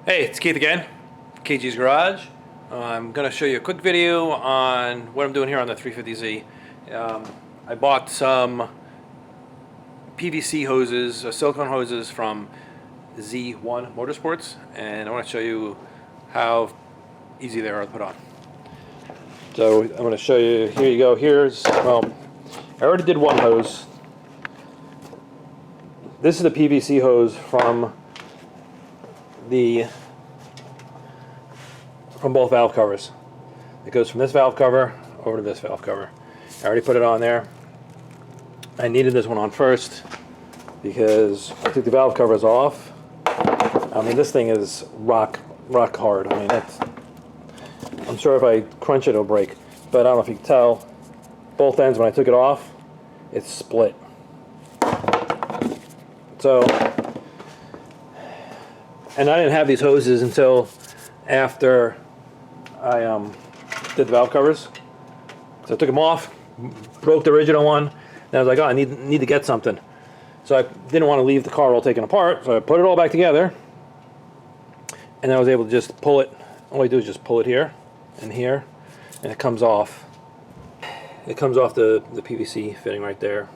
Hey, it's Keith again, KG's Garage. I'm going to show you a quick video on what I'm doing here on the 350Z. I bought some PVC hoses, silicone hoses from Z1 MotorSports, and I want to show you how easy they are to put on. So I'm going to show you, here you go, well, I already did one hose. This is the PVC hose from both valve covers. It goes from this valve cover over to this valve cover. I already put it on there. I needed this one on first because I took the valve covers off. I mean, this thing is rock hard. I mean, I'm sure if I crunch it, it'll break. But I don't know if you can tell, both ends when I took it off, it's split. So, and I didn't have these hoses until after I did the valve covers. So I took them off, broke the original one, and I was like, oh, I need to get something. So I didn't want to leave the car all taken apart, so I put it all back together, and I was able to just pull it. All I do is just pull it here, and it comes off. It comes off the PVC fitting right there.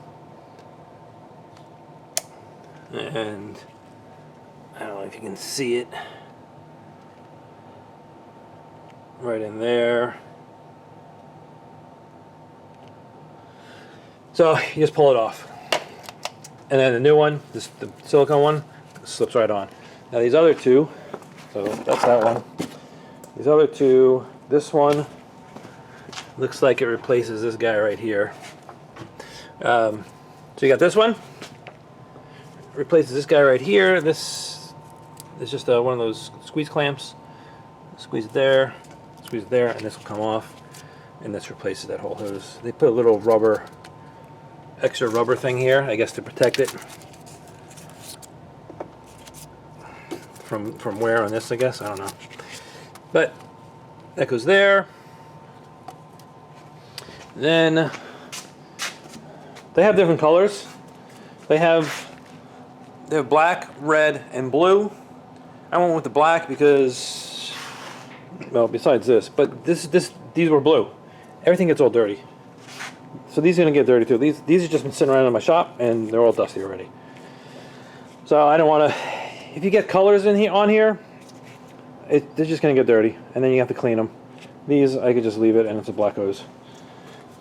And I don't know if you can see it. Right in there. So you just pull it off. And then the new one, the silicone one, slips right on. Now these other two, so that's that one. These other two, this one looks like it replaces this guy right here. So you got this one, replaces this guy right here. This is just one of those squeeze clamps. Squeeze it there, and this will come off, and this replaces that whole hose. They put a little extra rubber thing here, I guess, to protect it from wear on this, I guess. I don't know. But that goes there. Then they have different colors. They have black, red, and blue. I went with the black because, well, besides this, but these were blue. Everything gets all dirty. So these are gonna get dirty too. These have just been sitting around in my shop and they're all dusty already. So I don't want to. If you get colors on here, they're just gonna get dirty, and then you have to clean them. These I could just leave it, and it's a black hose.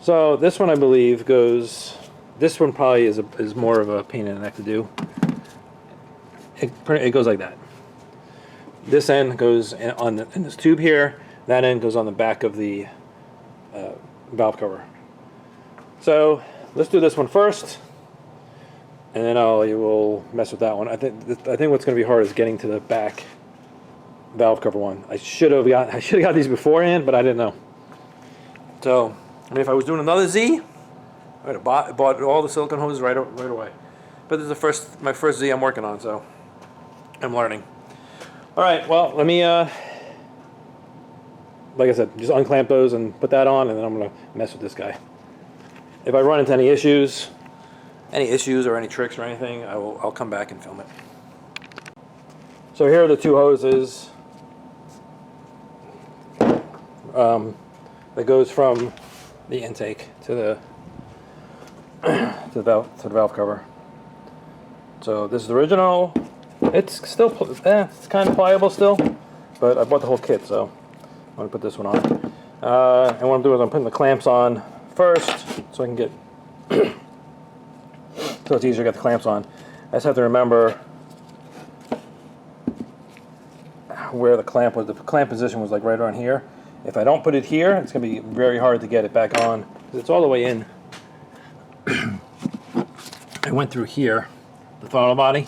So this one I believe goes. This one probably is more of a pain in the neck to do. It goes like that. This end goes in this tube here. That end goes on the back of the valve cover. So let's do this one first, and then you will mess with that one. I think what's going to be hard is getting to the back valve cover one. I should have got these beforehand, but I didn't know. So I mean, if I was doing another Z, I would have bought all the silicone hoses right away. But this is my first Z I'm working on, so I'm learning. All right, well, let me, like I said, just unclamp those and put that on, and then I'm going to mess with this guy. If I run into any issues or any tricks or anything, I'll come back and film it. So here are the two hoses that goes from the intake to the valve cover. So this is the original. It's still it's kind of pliable still, but I bought the whole kit, so I'm going to put this one on. And what I'm doing is I'm putting the clamps on first, so I can get so it's easier to get the clamps on. I just have to remember where the clamp was. The clamp position was like right around here. If I don't put it here, it's going to be very hard to get it back on because it's all the way in. I went through here, the throttle body,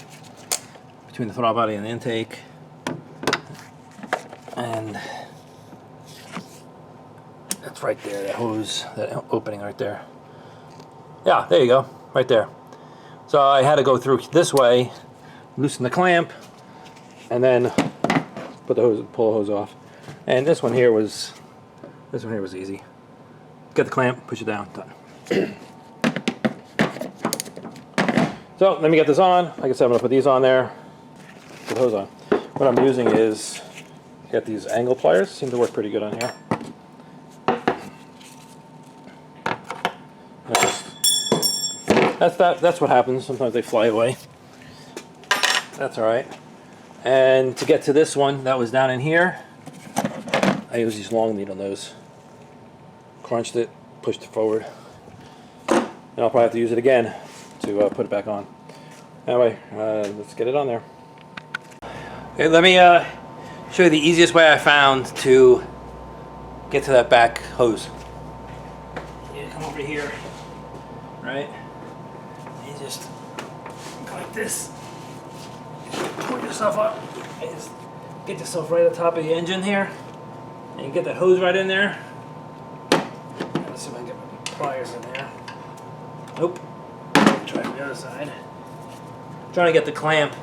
between the throttle body and the intake, and that's right there, that hose, that opening right there. Yeah, there you go, right there. So I had to go through this way, loosen the clamp, and then pull the hose off. And this one here was easy. Get the clamp, push it down, done. So let me get this on. Like I said, I'm going to put these on there. Put the hose on. what I'm using is, got these angle pliers, seem to work pretty good on here. That's what happens. Sometimes they fly away. That's all right. And to get to this one that was down in here, I use these long needle nose. Crunched it, pushed it forward. And I'll probably have to use it again to put it back on. Anyway, let's get it on there. Okay, let me show you the easiest way I found to get to that back hose. You come over here, right? You just go like this. Pull yourself up and just get yourself right on top of the engine here. And you get that hose right in there. Let's see if I can get my pliers in there. Nope. Try the other side. I'm trying to get the clamp.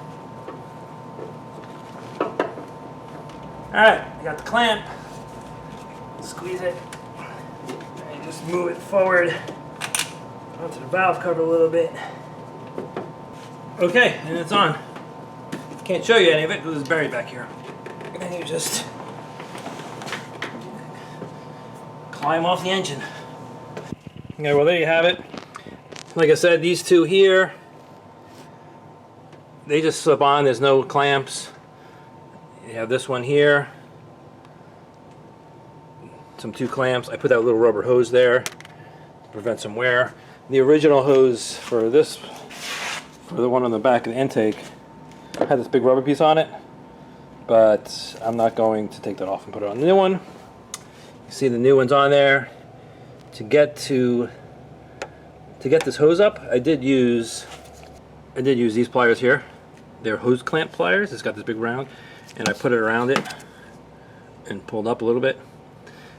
Alright, I got the clamp. Squeeze it. And just move it forward onto the valve cover a little bit. Okay, and it's on. Can't show you any of it because it's buried back here. And then you just climb off the engine. Okay, well there you have it. Like I said, these two here, they just slip on. There's no clamps. You have this one here. Some two clamps. I put that little rubber hose there to prevent some wear. The original hose for this, for the one on the back of the intake, had this big rubber piece on it, but I'm not going to take that off and put it on the new one. You see the new one's on there. To get this hose up, I did use these pliers here. They're hose clamp pliers. It's got this big round, and I put it around it and pulled up a little bit.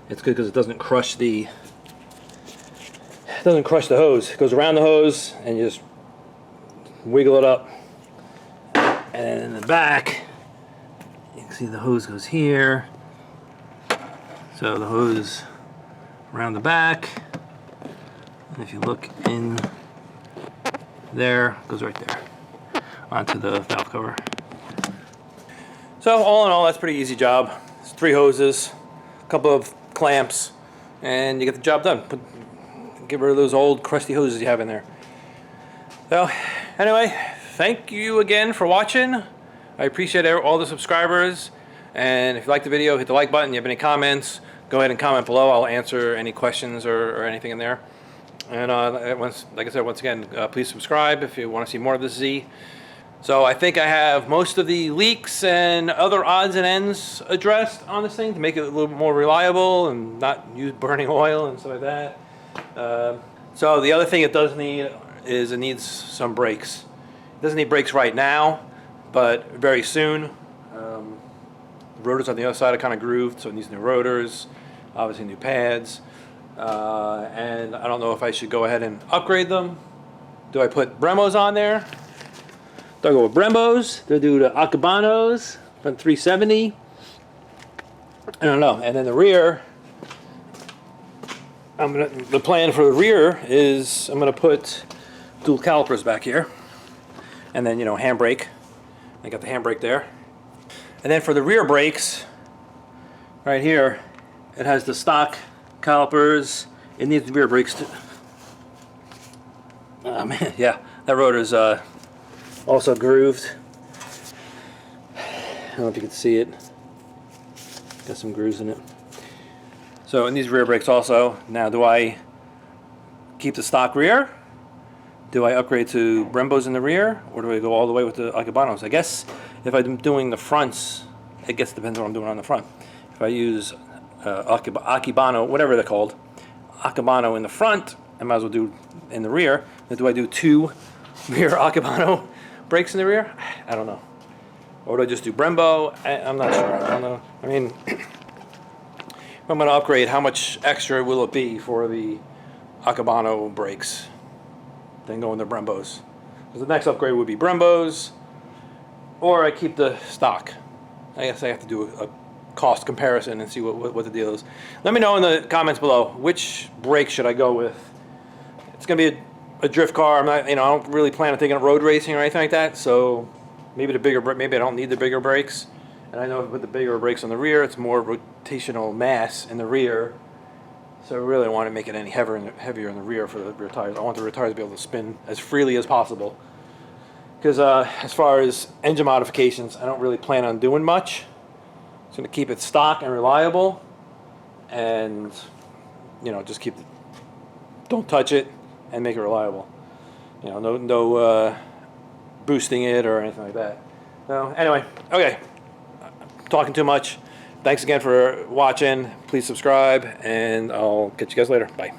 It's good because it doesn't crush the hose. It goes around the hose and you just wiggle it up. And then in the back, you can see the hose goes here. So the hose around the back. And if you look in there, it goes right there onto the valve cover. So all in all, that's a pretty easy job. It's 3 hoses, a couple of clamps, and you get the job done. Get rid of those old crusty hoses you have in there. So anyway, thank you again for watching. I appreciate all the subscribers, and if you like the video, hit the like button. If you have any comments, go ahead and comment below. I'll answer any questions or anything in there. And like I said, once again, please subscribe if you want to see more of this Z. So I think I have most of the leaks and other odds and ends addressed on this thing to make it a little more reliable and not use burning oil and stuff like that. So the other thing it does need is it needs some brakes. It doesn't need brakes right now, but very soon. The rotors on the other side are kind of grooved, so it needs new rotors, obviously new pads. And I don't know if I should go ahead and upgrade them. Do I put Brembos on there? Do I go with Brembos? Do I do the Akabanos from 370? I don't know. And then the rear, the plan for the rear is I'm gonna put dual calipers back here, and then handbrake. I got the handbrake there. And then for the rear brakes, right here, it has the stock calipers. It needs the rear brakes too. Oh man, yeah, that rotor's also grooved. I don't know if you can see it. Got some grooves in it. So in these rear brakes also. Now, do I keep the stock rear? Do I upgrade to Brembos in the rear, or do I go all the way with the Akabanos? I guess if I'm doing the fronts, it depends on what I'm doing on the front. If I use Akibano, whatever they're called, Akibano in the front, I might as well do in the rear. Then do I do 2 rear Akibano brakes in the rear? I don't know. Or do I just do Brembo? I'm not sure. I don't know. I mean, if I'm going to upgrade, how much extra will it be for the Akibano brakes? Then go into Brembos. Because the next upgrade would be Brembos, or I keep the stock. I guess I have to do a cost comparison and see what the deal is. Let me know in the comments below which brake should I go with. It's going to be a drift car. I'm not, I don't really plan on taking it road racing or anything like that. So maybe the bigger, maybe I don't need the bigger brakes. And I know with the bigger brakes on the rear, it's more rotational mass in the rear. So I really want to make it any heavier in the rear for the rear tires. I want the rear tires to be able to spin as freely as possible. Because as far as engine modifications, I don't really plan on doing much. It's going to keep it stock and reliable. And, you know, just don't touch it and make it reliable. You know, no boosting it or anything like that. So anyway, okay. Talking too much. Thanks again for watching. Please subscribe, and I'll catch you guys later. Bye.